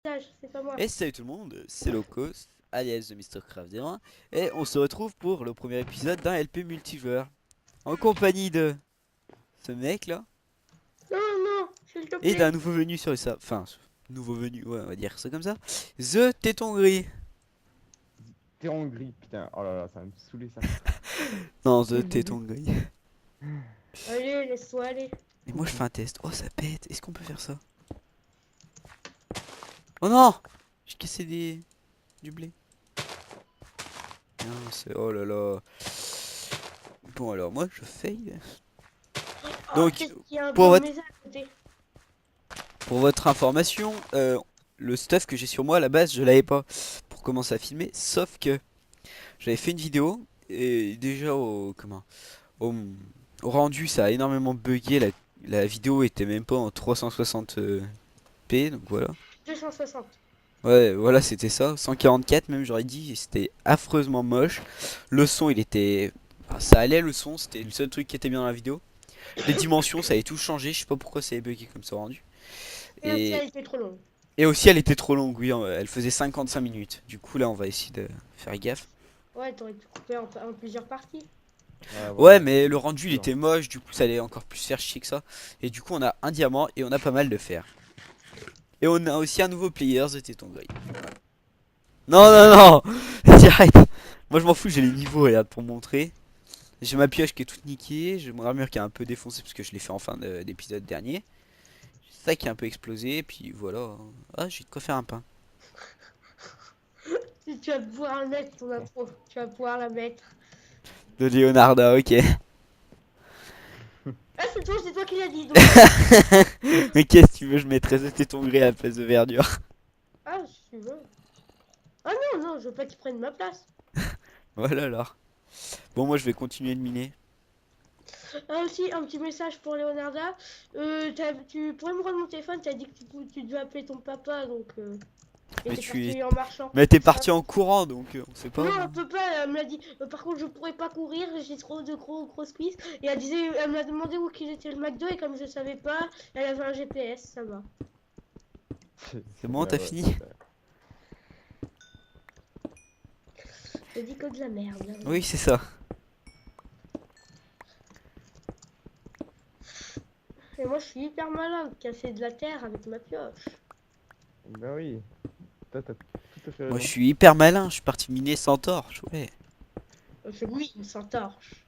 C'est pas moi. Et salut tout le monde, c'est Locos, alias de MrCraft01, et on se retrouve pour le premier épisode d'un LP multijoueur, en compagnie de ce mec là, Non, non, s'il te et plaît. d'un nouveau venu sur les enfin, nouveau venu, ouais, on va dire ça comme ça, The Téton Gris. T'es en gris, putain. Oh là là, ça va me saouler ça. Non, The Téton Gris. Allez, laisse-toi aller. Et moi je fais un test, oh ça pète, est-ce qu'on peut faire ça? Oh non! J'ai cassé du blé. Non, oh là là. Bon alors moi je fail. Oh, Donc, qu'est-ce qu'il y a un pour blanc de votre maison à côté. Pour votre information, le stuff que j'ai sur moi à la base, je l'avais pas pour commencer à filmer, sauf que j'avais fait une vidéo et déjà au, au rendu ça a énormément bugué, la vidéo était même pas en 360p donc voilà. 260. Ouais, voilà, c'était ça, 144 même j'aurais dit, et c'était affreusement moche. Le son, il était ça allait le son, c'était le seul truc qui était bien dans la vidéo. Les dimensions, ça avait tout changé, je sais pas pourquoi ça avait bugué comme ça au rendu. Et aussi, Et elle était trop longue. Et aussi, elle était trop longue, oui, elle faisait 55 minutes. Du coup, là, on va essayer de faire gaffe. Ouais, t'aurais pu couper en plusieurs parties. Ouais, Ouais, voilà. mais le rendu, il Sûr. était moche, du coup, ça allait encore plus faire chier que ça. Et du coup, on a un diamant et on a pas mal de fer. Et on a aussi un nouveau player, The Téton Gris. Non, non, non. Vas-y, arrête. Moi, je m'en fous, j'ai les niveaux, regarde, pour montrer. J'ai ma pioche qui est toute niquée, j'ai mon armure qui est un peu défoncée parce que je l'ai fait en fin d'épisode dernier. J'ai ça qui est un peu explosé, et puis voilà. Ah, j'ai de quoi faire un pain. Si tu vas pouvoir le mettre, ton intro. Tu vas pouvoir la mettre. De Leonardo, ok. Ah, c'est toi qui l'as dit. Donc... Mais qu'est-ce que tu veux, je mettrais ce téton gris à la place de verdure. Ah, si tu veux. Ah non, non, je veux pas qu'il prenne ma place. Voilà alors. Bon, moi je vais continuer de miner. Ah, aussi, un petit message pour Leonarda. Tu pourrais me rendre mon téléphone, t'as dit que tu devais appeler ton papa, donc... Et Mais t'es tu es. parti en marchant. Mais t'es Ça. parti en courant donc on sait pas. Non, on peut pas, elle me l'a dit. Par contre, je pourrais pas courir, j'ai trop de grosses cuisses. Et elle m'a demandé où qu'il était le McDo, et comme je savais pas, elle avait un GPS, ça va. C'est bon, t'as Ouais, fini? Je dis que de la merde. Oui, c'est ça. Et moi, je suis hyper malin de casser de la terre avec ma pioche. bah oui. T'as tout à fait Moi je raison. suis hyper malin, je suis parti miner sans torche, ouais. C'est oui, sans torche.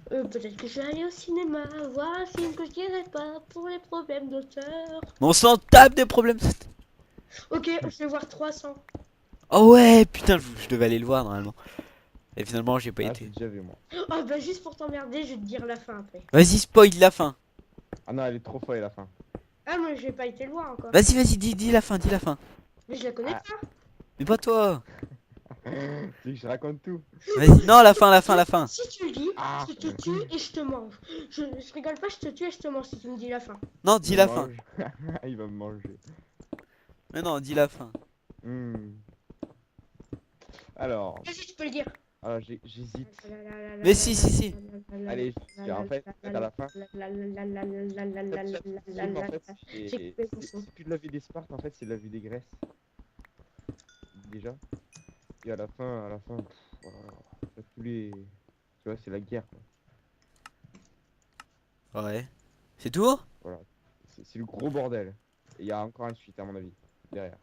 Peut-être que je vais aller au cinéma, voir un film que je dirais pas pour les problèmes d'auteur. Mais on s'en tape des problèmes. Ok, je vais voir 300. Oh ouais, putain, je devais aller le voir normalement. Et finalement, j'ai pas Ah, j'ai été. déjà vu moi. Oh bah juste pour t'emmerder, je vais te dire la fin après. Vas-y, spoil la fin. Ah non, elle est trop folle à la fin. Ah moi j'ai pas été le voir encore. Vas-y, vas-y, dis la fin, dis la fin. Mais je la connais Ah. pas. Mais pas toi. Tu veux que je raconte tout? Vas-y, non, la fin, la fin, la fin. Si tu le dis, Ah. je te tue et je te mange. Je rigole pas, je te tue et je te mange si tu me dis la fin. Non, Il dis me la fin. mange. Il va me manger. Mais non, dis la fin. Hmm. Alors, Vas-y, tu peux le dire. j'hésite. Mais si, si, si. Allez, en fait, à la fin. En fait, c'est plus de la vie des Spartes, en fait, c'est de la vie des Grèces. Déjà. Et à la fin, voilà, en fait, tous les. Tu vois, c'est la guerre, quoi. Ouais. C'est tout? Voilà. C'est le gros bordel. Et il y a encore une suite, à mon avis, derrière.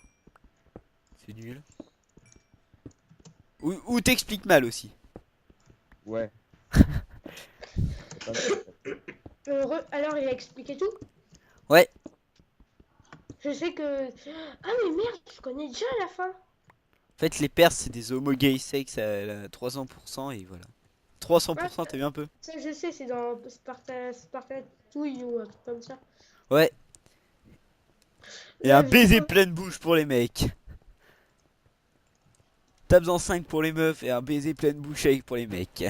C'est nul. Ou t'expliques mal aussi. Ouais. Alors il a expliqué tout. Ouais. Je sais que... Ah mais merde, je connais déjà la fin. En fait, les Perses, c'est des homo gay sex à 300% et voilà. Ouais, 300%, t'as vu un peu? ça je sais, c'est dans Spartatouille ou un truc comme ça. Ouais. Et La un baiser vidéo... pleine bouche pour les mecs. Tape en 5 pour les meufs et un baiser pleine bouche avec pour les mecs.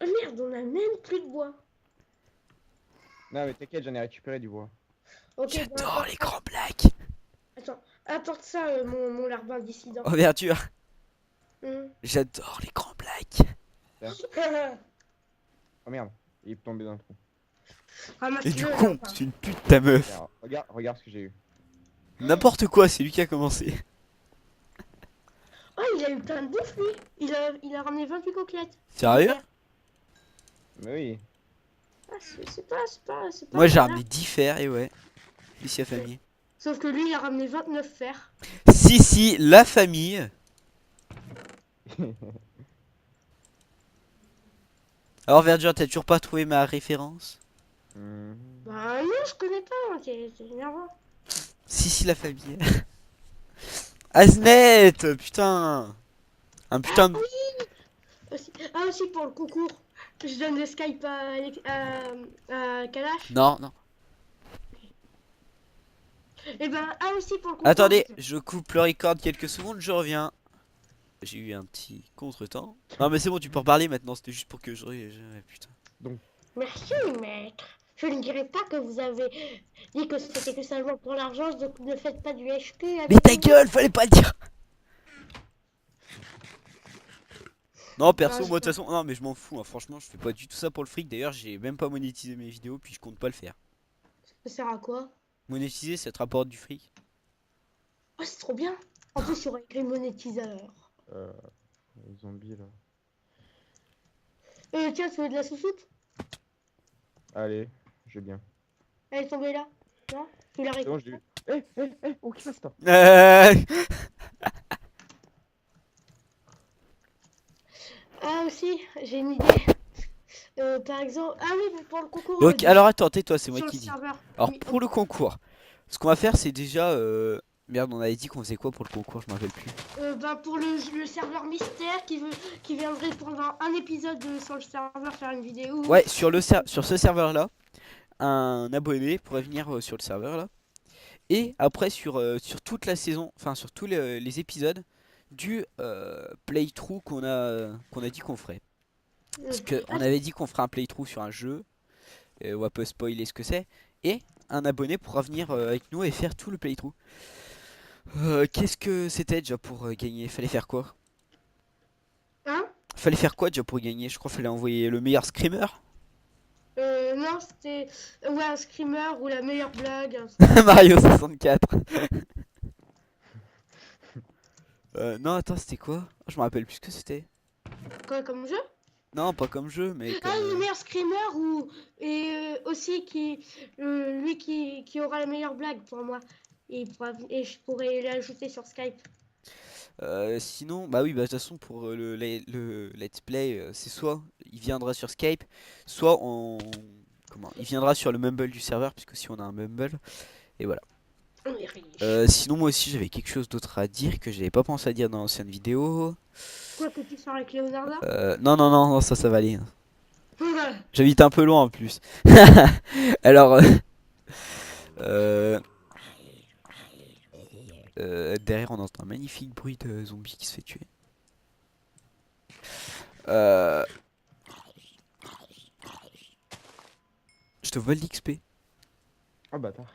Oh merde, on a même plus de bois. Non, mais t'inquiète, j'en ai récupéré du bois. Ok, bon, J'adore apporte les ça. grands blacks. Attends, apporte ça, mon larbin dissident. Ouverture. Hmm. J'adore les grands blacks. Oh merde, il est tombé dans le trou. Et du Ramasse-le, là, con, enfin. c'est une pute ta meuf. Regarde ce que j'ai eu. N'importe quoi, c'est lui qui a commencé. Oh, il a eu plein de bouffe, lui. Il a ramené 28 coquelettes. Sérieux? Fer. Mais oui. Ah, c'est pas Moi j'ai mal, ramené hein. 10 fers et ouais. Ici la famille. Sauf que lui, il a ramené 29 fers. Si, la famille. Alors Verdure, t'as toujours pas trouvé ma référence? Mhm. Bah non, je connais pas, moi, c'est énervant. Si, la famille. Aznette, putain. Un Ah putain de... oui, aussi pour le concours. Je donne le Skype à Kalash. Non, non. Et ben, aussi pour le concours. Attendez, je coupe le record quelques secondes, je reviens. J'ai eu un petit contretemps. Non mais c'est bon, tu peux reparler maintenant, c'était juste pour que putain. Merci, maître. Je ne dirais pas que vous avez dit que c'était que seulement pour l'argent, donc ne faites pas du HQ avec Mais ta nous. gueule, fallait pas le dire. Non, perso, Ah, moi de toute façon, non mais je m'en fous, hein. Franchement, je fais pas du tout ça pour le fric. D'ailleurs, j'ai même pas monétisé mes vidéos, puis je compte pas le faire. ça sert à quoi? Monétiser, ça te rapporte du fric. Oh, c'est trop bien. En plus, il y aura écrit monétiseur. Euh, les zombies là. Tiens, tu veux de la sous-soupe? Allez, je veux bien. Elle est tombée là. Non? Tu la C'est bon, récupères? je l'ai eu. Oh, qui fait ça? Ah, aussi, j'ai une idée. Par exemple... Ah oui, mais pour le concours... Donc, alors attends, tais-toi, c'est moi sur le qui dis. serveur. Alors, Oui, pour le concours, ce qu'on va faire, c'est déjà. Merde, on avait dit qu'on faisait quoi pour le concours, je m'en rappelle plus. ben, pour le serveur mystère qui viendrait pendant un épisode sur le serveur faire une vidéo. Ouais, sur ce serveur-là, un abonné pourrait venir sur le serveur là. Et après, sur toute la saison, enfin, sur tous les épisodes du playthrough qu'on a dit qu'on ferait. Parce qu'on avait dit qu'on ferait un playthrough sur un jeu. On va pas spoiler ce que c'est. Et un abonné pourra venir avec nous et faire tout le playthrough. Qu'est-ce que c'était déjà pour gagner? Fallait faire quoi? Hein? Fallait faire quoi déjà pour gagner? Je crois qu'il fallait envoyer le meilleur screamer. Non, c'était... Ouais, un screamer ou la meilleure blague. Mario 64. Non, attends, c'était quoi? Oh, je me rappelle plus ce que c'était. Quoi, comme jeu? Non, pas comme jeu, mais Ah, comme. le meilleur screamer ou... Et aussi lui qui aura la meilleure blague pour moi. Et je pourrais l'ajouter sur Skype. Sinon, bah oui, bah de toute façon, pour le let's play, c'est soit il viendra sur Skype, soit comment? Il viendra sur le Mumble du serveur, puisque si on a un Mumble, et voilà. On est riche. Sinon, moi aussi, j'avais quelque chose d'autre à dire que j'avais pas pensé à dire dans l'ancienne vidéo. Quoi que tu sors avec Leonardo? Non, ça va aller. J'habite un peu loin en plus. Alors, euh, derrière, on entend un magnifique bruit de zombie qui se fait tuer. Je te vole l'XP. Ah, bâtard.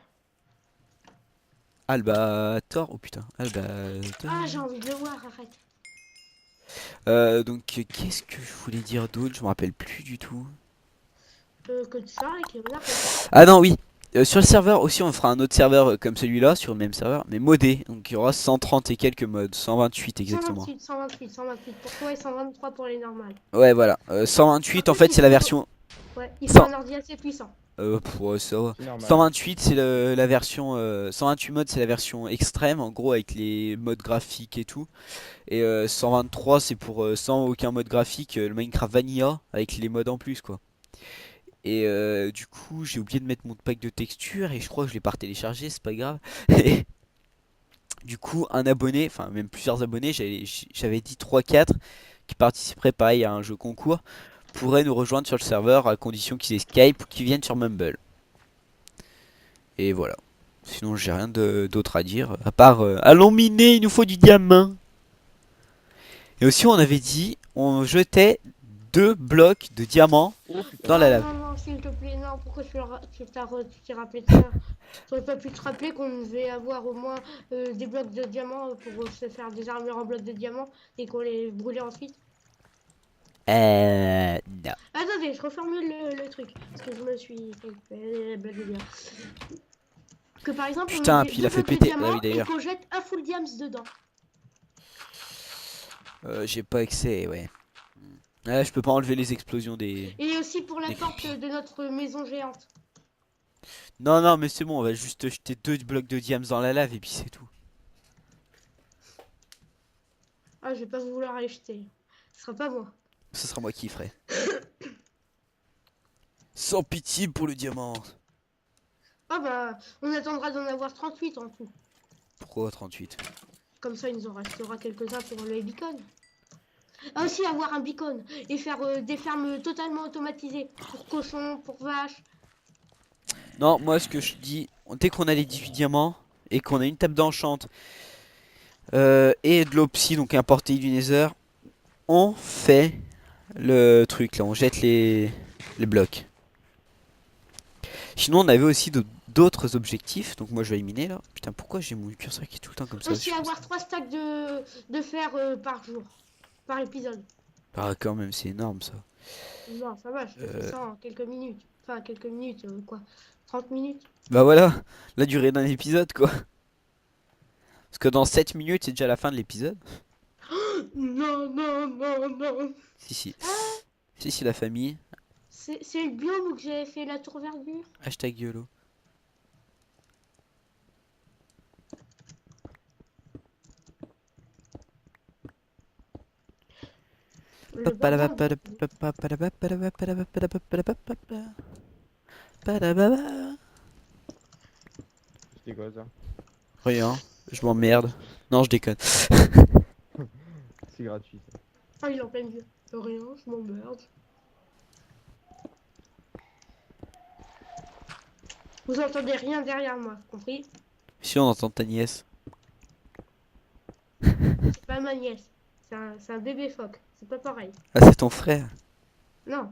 Albator, oh putain, Albator. Ah, j'ai envie de le voir, arrête. Donc, qu'est-ce que je voulais dire d'autre? Je me rappelle plus du tout. Que tu sors avec Leonardo. Ah non, oui. Sur le serveur aussi, on fera un autre serveur comme celui-là, sur le même serveur, mais modé. Donc, il y aura 130 et quelques modes, 128 exactement. 128 pour toi et 123 pour les normales. Ouais, voilà. 128, en fait, c'est la version. Ouais, il faut 100. un ordi assez puissant. Ouais, ça va. C'est normal. 128, c'est la version. 128 modes, c'est la version extrême, en gros, avec les modes graphiques et tout. Et 123, c'est pour sans aucun mode graphique, le Minecraft Vanilla, avec les modes en plus, quoi. Et du coup, j'ai oublié de mettre mon pack de texture et je crois que je l'ai pas téléchargé, c'est pas grave. Et du coup, un abonné, enfin même plusieurs abonnés, j'avais dit 3-4 qui participeraient pareil à un jeu concours, pourraient nous rejoindre sur le serveur à condition qu'ils aient Skype ou qu'ils viennent sur Mumble. Et voilà. Sinon, j'ai rien d'autre à dire, à part allons miner, il nous faut du diamant. Et aussi, on avait dit, on jetait 2 blocs de diamants Oh, putain. dans la lave. Non, s'il te plaît, non, pourquoi tu t'es rappelé de ça? Tu aurais pas pu te rappeler qu'on devait avoir au moins des blocs de diamants pour se faire des armures en blocs de diamants et qu'on les brûlait ensuite? Non. Attendez, je reformule le truc. Parce que je me suis blablabla. Que par exemple, on Putain, met puis il deux a fait blocs de péter. Ah diamant oui, et d'ailleurs. qu'on jette un full diams dedans. J'ai pas accès, ouais. Ah, je peux pas enlever les explosions des... Et aussi pour la des porte creepy. de notre maison géante. Non, non, mais c'est bon, on va juste jeter 2 blocs de diams dans la lave et puis c'est tout. Ah, je vais pas vouloir aller jeter. Ce sera pas moi. Ce sera moi qui ferai. Sans pitié pour le diamant. Ah bah, on attendra d'en avoir 38 en tout. Pourquoi 38? Comme ça, il nous en restera quelques-uns pour les beacons. Ah, aussi avoir un beacon et faire des fermes totalement automatisées. Pour cochons, pour vaches. Non, moi ce que je dis, dès qu'on a les 18 diamants et qu'on a une table d'enchant et de l'opsie, donc un portail du Nether, on fait le truc là, on jette les blocs. Sinon on avait aussi d'autres objectifs, donc moi je vais éliminer là. Putain, pourquoi j'ai mon curseur qui est tout le temps comme ça? Aussi avoir 3 stacks de fer par jour. Par épisode. Ah quand même, c'est énorme ça. Non, ça va, je te fais ça en quelques minutes. Enfin, quelques minutes, quoi. 30 minutes. Bah voilà, la durée d'un épisode quoi. Parce que dans 7 minutes c'est déjà la fin de l'épisode. Non, non, non, non. Si si. Si si la famille. C'est le biome où j'ai fait la tour verdure. Hashtag YOLO. Le bordel. C'était quoi ça? Rien, je m'emmerde. Non, je déconne. C'est gratuit ça. Ah, il est en pleine vue. Rien, je m'emmerde. Vous entendez rien derrière moi, compris? Si on entend ta nièce. C'est pas ma nièce. C'est un bébé phoque. C'est pas pareil. Ah, c'est ton frère. Non.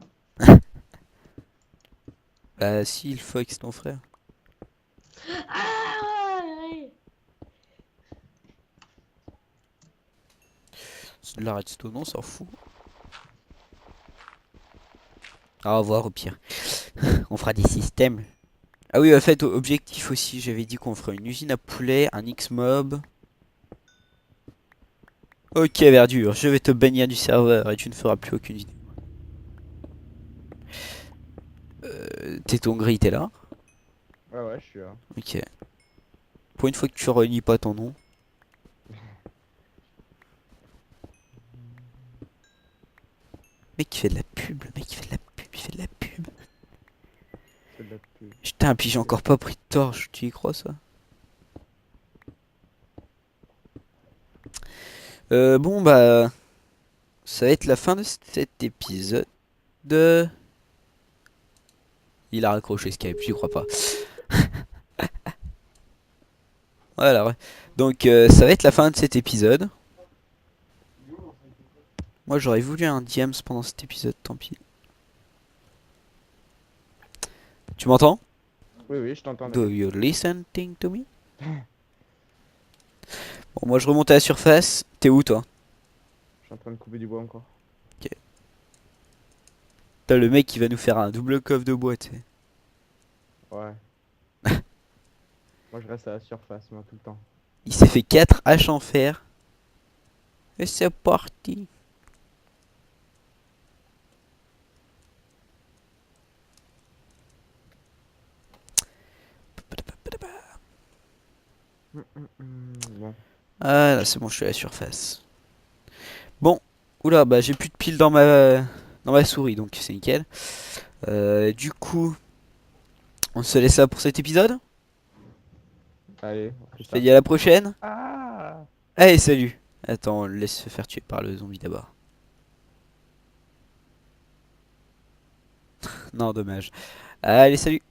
Bah si, il faut que c'est ton frère. Ah ouais. C'est de la redstone, on s'en fout. Ah, au revoir au pire. On fera des systèmes. Ah oui, en fait, objectif aussi, j'avais dit qu'on ferait une usine à poulet, un X-Mob. Ok, Verdure, je vais te bannir du serveur et tu ne feras plus aucune vidéo. Téton gris, t'es là? Ouais, ouais, je suis là. Ok. Pour une fois que tu relis pas ton nom. Mec, il fait de la pub, le mec, il fait de la pub, il fait de la pub. C'est de la pub. Putain, puis j'ai encore pas pris de torche, tu y crois ça? Bon bah, ça va être la fin de cet épisode. Il a raccroché Skype, j'y crois pas. Voilà, ouais. Donc ça va être la fin de cet épisode. Moi j'aurais voulu un Diams pendant cet épisode, tant pis. Tu m'entends? Oui, oui, je t'entends. Do you listen to me? Bon, moi je remonte à la surface. T'es où toi? Je suis en train de couper du bois encore. T'as le mec qui va nous faire un double coffre de bois, tu sais. Ouais. Moi je reste à la surface, moi, tout le temps. Il s'est fait 4 haches en fer. Et c'est parti. Bon. Ah là c'est bon, je suis à la surface. Bon, oula, bah j'ai plus de piles dans ma souris, donc c'est nickel. Du coup, on se laisse là pour cet épisode. Allez, on fait Je te ça. dis à la prochaine. Ah! Allez, salut. Attends, on le laisse se faire tuer par le zombie d'abord. Non, dommage. Allez, salut.